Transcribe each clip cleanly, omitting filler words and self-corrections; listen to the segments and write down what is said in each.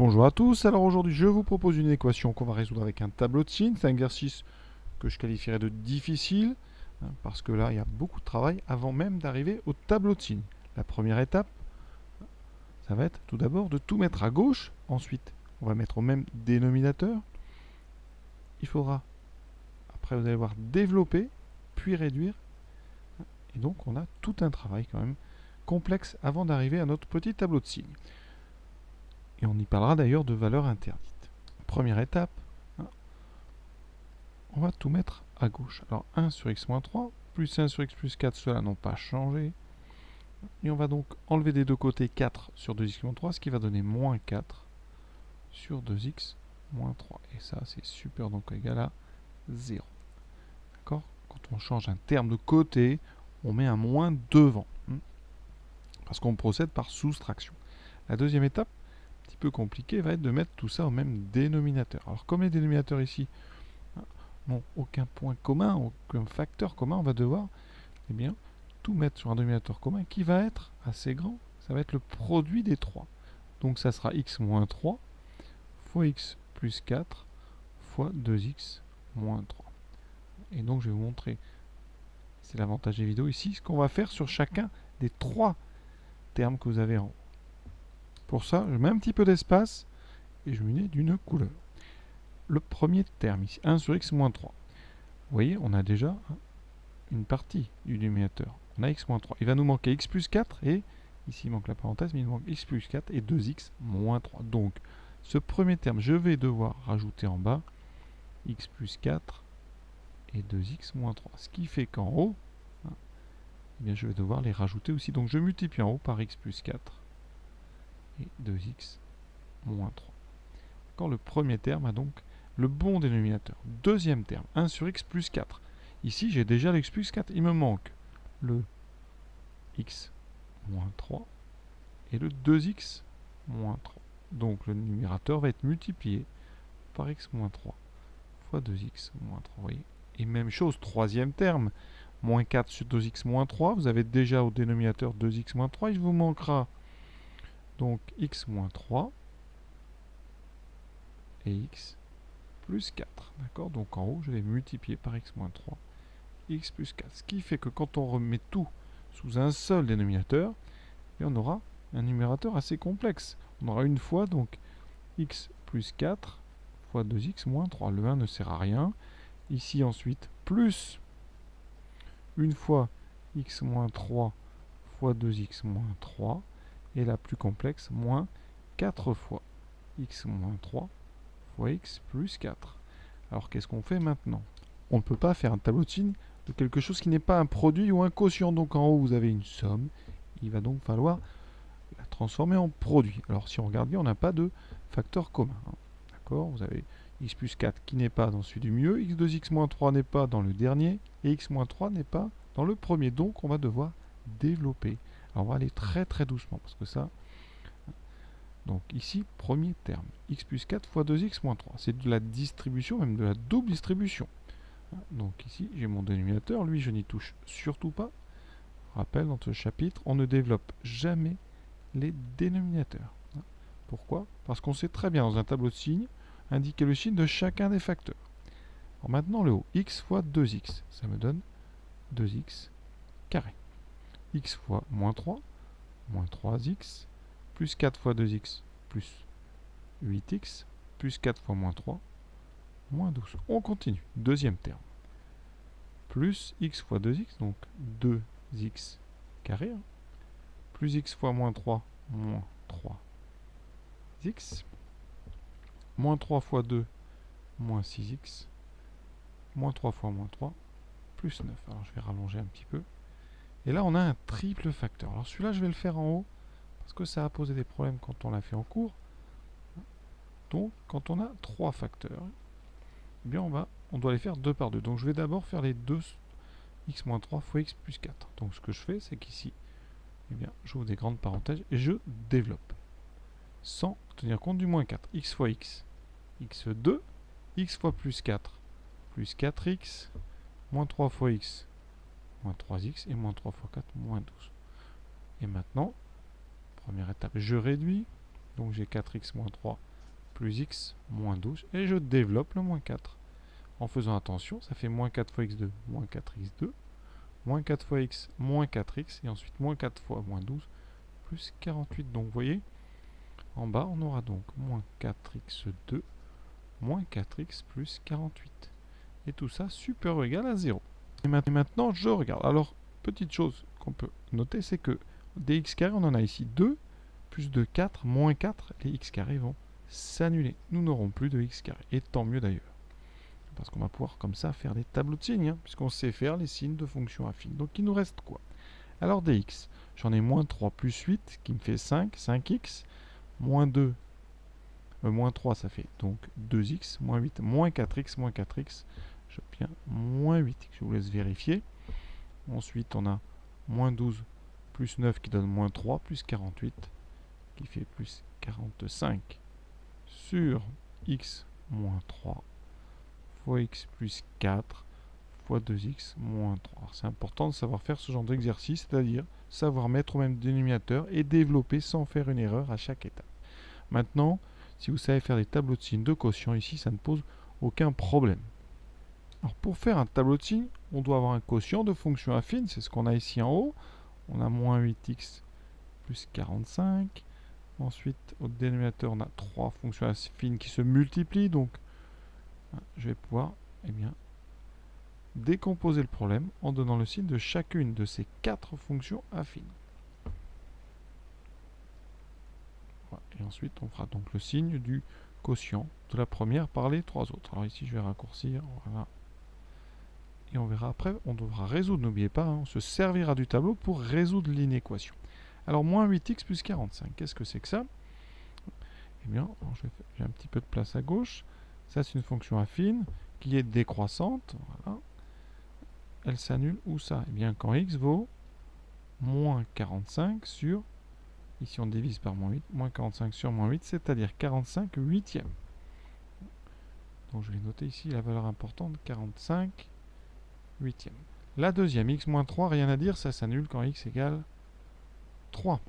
Bonjour à tous, alors aujourd'hui je vous propose une équation qu'on va résoudre avec un tableau de signes. C'est un exercice que je qualifierais de difficile, parce que là il y a beaucoup de travail avant même d'arriver au tableau de signes. La première étape, ça va être tout d'abord de tout mettre à gauche, ensuite on va mettre au même dénominateur. Il faudra, après vous allez voir, développer, puis réduire, et donc on a tout un travail quand même complexe avant d'arriver à notre petit tableau de signes. Et on y parlera d'ailleurs de valeurs interdites. Première étape, on va tout mettre à gauche. Alors 1 sur x moins 3, plus 1 sur x plus 4, cela n'ont pas changé. Et on va donc enlever des deux côtés 4 sur 2x moins 3, ce qui va donner moins 4 sur 2x moins 3. Et ça, c'est super, donc égal à 0. D'accord? Quand on change un terme de côté, on met un moins devant. Parce qu'on procède par soustraction. La deuxième étape, un petit peu compliquée, va être de mettre tout ça au même dénominateur. Alors comme les dénominateurs ici n'ont aucun point commun, aucun facteur commun, on va devoir tout mettre sur un dénominateur commun qui va être assez grand. Ça va être le produit des trois. Donc ça sera x moins 3 fois x plus 4 fois 2x moins 3. Et donc je vais vous montrer, c'est l'avantage des vidéos ici, ce qu'on va faire sur chacun des trois termes que vous avez en haut. Pour ça, je mets un petit peu d'espace et je mets d'une couleur. Le premier terme ici, 1 sur x moins 3. Vous voyez, on a déjà une partie du dénominateur. On a x moins 3. Il va nous manquer x plus 4 et, ici il manque la parenthèse, mais il manque x plus 4 et 2x moins 3. Donc, ce premier terme, je vais devoir rajouter en bas x plus 4 et 2x moins 3. Ce qui fait qu'en haut, je vais devoir les rajouter aussi. Donc, je multiplie en haut par x plus 4 et 2x moins 3. Quand le premier terme a donc le bon dénominateur. Deuxième terme, 1 sur x plus 4. Ici, j'ai déjà l'ex plus 4. Il me manque le x moins 3 et le 2x moins 3. Donc, le numérateur va être multiplié par x moins 3 fois 2x moins 3. Vous voyez. Et même chose, troisième terme, moins 4 sur 2x moins 3. Vous avez déjà au dénominateur 2x moins 3. Il vous manquera donc x moins 3 et x plus 4. D'accord? Donc en haut, je vais multiplier par x moins 3, x plus 4. Ce qui fait que quand on remet tout sous un seul dénominateur, et on aura un numérateur assez complexe. On aura une fois donc x plus 4 fois 2x moins 3. Le 1 ne sert à rien. Ici ensuite, plus une fois x moins 3 fois 2x moins 3. Et la plus complexe, moins 4 fois x moins 3 fois x plus 4. Alors qu'est-ce qu'on fait maintenant? On ne peut pas faire un tableau de signes de quelque chose qui n'est pas un produit ou un quotient. Donc en haut, vous avez une somme. Il va donc falloir la transformer en produit. Alors si on regarde bien, on n'a pas de facteur commun. D'accord? Vous avez x plus 4 qui n'est pas dans celui du milieu, x2x moins 3 n'est pas dans le dernier, et x moins 3 n'est pas dans le premier. Donc on va devoir développer. Alors on va aller très très doucement, parce que ça... Donc ici, premier terme, x plus 4 fois 2x moins 3. C'est de la distribution, même de la double distribution. Donc ici, j'ai mon dénominateur. Lui, je n'y touche surtout pas. Rappel, dans ce chapitre, on ne développe jamais les dénominateurs. Pourquoi? Parce qu'on sait très bien, dans un tableau de signes, indiquer le signe de chacun des facteurs. Alors maintenant, le haut, x fois 2x, ça me donne 2x carré. X fois moins 3, moins 3x, plus 4 fois 2x, plus 8x, plus 4 fois moins 3, moins 12. On continue. Deuxième terme. Plus x fois 2x, donc 2x carré, plus x fois moins 3, moins 3x, moins 3 fois 2, moins 6x, moins 3 fois moins 3, plus 9. Alors je vais rallonger un petit peu. Et là, on a un triple facteur. Alors celui-là, je vais le faire en haut, parce que ça a posé des problèmes quand on l'a fait en cours. Donc, quand on a trois facteurs, eh bien on doit les faire 2 par 2. Donc je vais d'abord faire les deux x moins 3 fois x plus 4. Donc ce que je fais, c'est qu'ici, eh bien, j'ouvre des grandes parenthèses et je développe. Sans tenir compte du moins 4. X fois x, x2, x fois plus 4, plus 4x, moins 3 fois x, moins 3x, et moins 3 fois 4, moins 12. Et maintenant, première étape, je réduis. Donc j'ai 4x moins 3 plus x moins 12. Et je développe le moins 4. En faisant attention, ça fait moins 4 fois x2, moins 4x2, moins 4 fois x, moins 4x, et ensuite moins 4 fois moins 12, plus 48. Donc vous voyez, en bas, on aura donc moins 4x2, moins 4x plus 48. Et tout ça supérieur ou égal à 0. Et maintenant, je regarde. Alors, petite chose qu'on peut noter, c'est que des x carrés, on en a ici 2, plus de 4, moins 4, les x carrés vont s'annuler. Nous n'aurons plus de x carrés. Et tant mieux d'ailleurs. Parce qu'on va pouvoir comme ça faire des tableaux de signes, puisqu'on sait faire les signes de fonctions affines. Donc il nous reste quoi? Alors dx, j'en ai moins 3 plus 8, qui me fait 5, 5x, moins 2, moins 3, ça fait donc 2x, moins 8, moins 4x, j'obtiens moins 8, je vous laisse vérifier. Ensuite on a moins 12 plus 9 qui donne moins 3, plus 48, qui fait plus 45, sur x moins 3, fois x plus 4 fois 2x moins 3. C'est important de savoir faire ce genre d'exercice, c'est-à-dire savoir mettre au même dénominateur et développer sans faire une erreur à chaque étape. Maintenant, si vous savez faire des tableaux de signes de quotient, ici, ça ne pose aucun problème. Alors, pour faire un tableau de signes, on doit avoir un quotient de fonction affine, c'est ce qu'on a ici en haut. On a moins 8x plus 45. Ensuite, au dénominateur, on a 3 fonctions affines qui se multiplient, donc je vais pouvoir décomposer le problème en donnant le signe de chacune de ces 4 fonctions affines. Voilà. Et ensuite, on fera donc le signe du quotient de la première par les 3 autres. Alors ici, je vais raccourcir. Voilà. Et on verra après, on devra résoudre, n'oubliez pas, on se servira du tableau pour résoudre l'inéquation. Alors, moins 8x plus 45, qu'est-ce que c'est que ça? Eh bien, j'ai un petit peu de place à gauche. Ça, c'est une fonction affine qui est décroissante. Voilà. Elle s'annule où ça? Eh bien, quand x vaut moins 45 sur, ici on divise par moins 8, moins 45 sur moins 8, c'est-à-dire 45 huitièmes. Donc je vais noter ici la valeur importante, 45 huitièmes. La deuxième, x moins 3, rien à dire, ça s'annule quand x égale 3.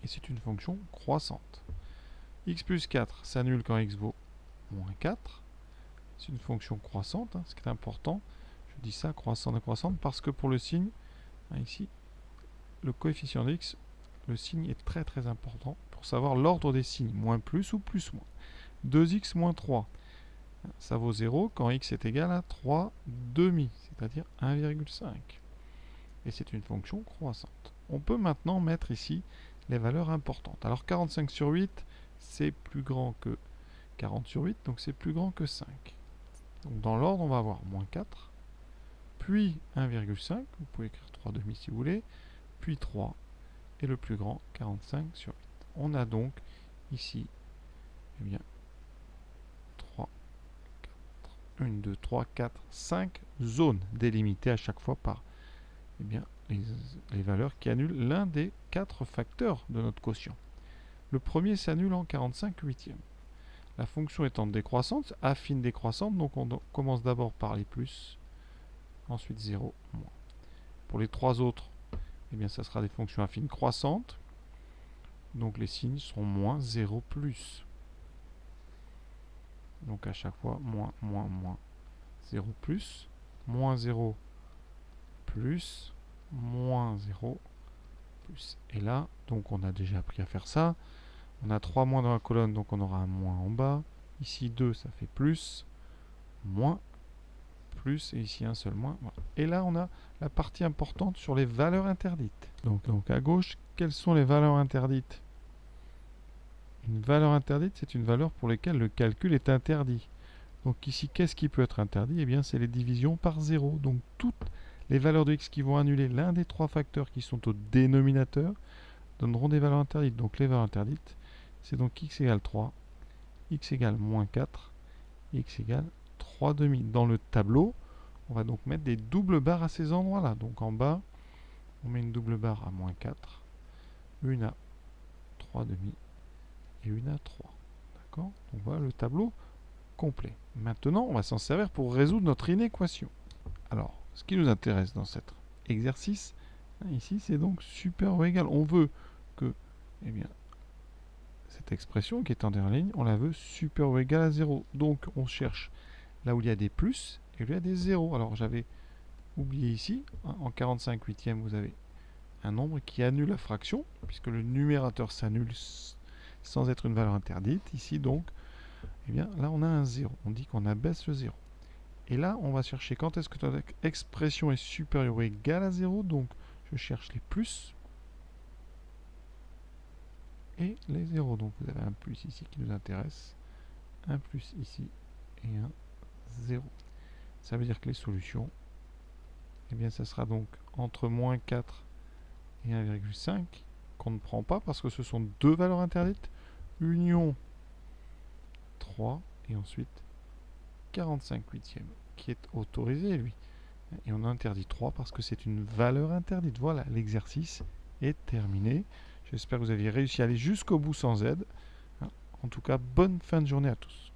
Et c'est une fonction croissante. X plus 4 s'annule quand x vaut moins 4. C'est une fonction croissante, ce qui est important. Je dis ça, croissante et croissante, parce que pour le signe, ici, le coefficient de x, le signe est très très important pour savoir l'ordre des signes, moins plus ou plus moins. 2x moins 3, ça vaut 0 quand x est égal à 3 demi, c'est-à-dire 1,5. Et c'est une fonction croissante. On peut maintenant mettre ici les valeurs importantes. Alors 45 sur 8, c'est plus grand que 40 sur 8, donc c'est plus grand que 5. Donc dans l'ordre, on va avoir moins 4, puis 1,5, vous pouvez écrire 3 demi si vous voulez, puis 3, et le plus grand, 45 sur 8. On a donc ici, 3, 4, 1, 2, 3, 4, 5 zones délimitées à chaque fois par les valeurs qui annulent l'un des 4 facteurs de notre quotient. Le premier s'annule en 45 huitièmes. La fonction étant décroissante, affine décroissante, donc on commence d'abord par les plus, ensuite 0, moins. Pour les 3 autres, ça sera des fonctions affines croissantes, donc les signes seront moins, 0, plus. Donc à chaque fois, moins, moins, moins, 0, plus, moins 0, plus, moins 0, plus. Et là, donc on a déjà appris à faire ça. On a 3 moins dans la colonne, donc on aura un moins en bas. Ici 2, ça fait plus, moins, plus, et ici un seul moins. Voilà. Et là, on a la partie importante sur les valeurs interdites. Donc à gauche, quelles sont les valeurs interdites? Une valeur interdite, c'est une valeur pour laquelle le calcul est interdit. Donc ici, qu'est-ce qui peut être interdit? Eh bien, c'est les divisions par 0. Donc toutes les valeurs de x qui vont annuler l'un des 3 facteurs qui sont au dénominateur donneront des valeurs interdites. Donc les valeurs interdites, c'est donc x égale 3, x égale moins 4, x égale 3 demi. Dans le tableau, on va donc mettre des doubles barres à ces endroits-là. Donc en bas, on met une double barre à moins 4, une à 3 demi et une à 3. D'accord? Donc voilà le tableau complet. Maintenant, on va s'en servir pour résoudre notre inéquation. Alors, ce qui nous intéresse dans cet exercice, ici, c'est donc supérieur ou égal. On veut que cette expression qui est en dernière ligne, on la veut supérieure ou égale à 0. Donc on cherche là où il y a des plus et où il y a des zéros. Alors j'avais oublié ici, en 45 huitièmes, vous avez un nombre qui annule la fraction, puisque le numérateur s'annule sans être une valeur interdite. Ici donc, eh bien là on a un 0. On dit qu'on abaisse le 0. Et là, on va chercher quand est-ce que notre expression est supérieure ou égale à 0. Donc, je cherche les plus et les zéros. Donc, vous avez un plus ici qui nous intéresse, un plus ici et un 0. Ça veut dire que les solutions, eh bien, ça sera donc entre moins 4 et 1,5 qu'on ne prend pas parce que ce sont deux valeurs interdites. Union 3 et ensuite 45 huitièmes qui est autorisé, lui. Et on interdit 3 parce que c'est une valeur interdite. Voilà, l'exercice est terminé. J'espère que vous avez réussi à aller jusqu'au bout sans aide. En tout cas, bonne fin de journée à tous.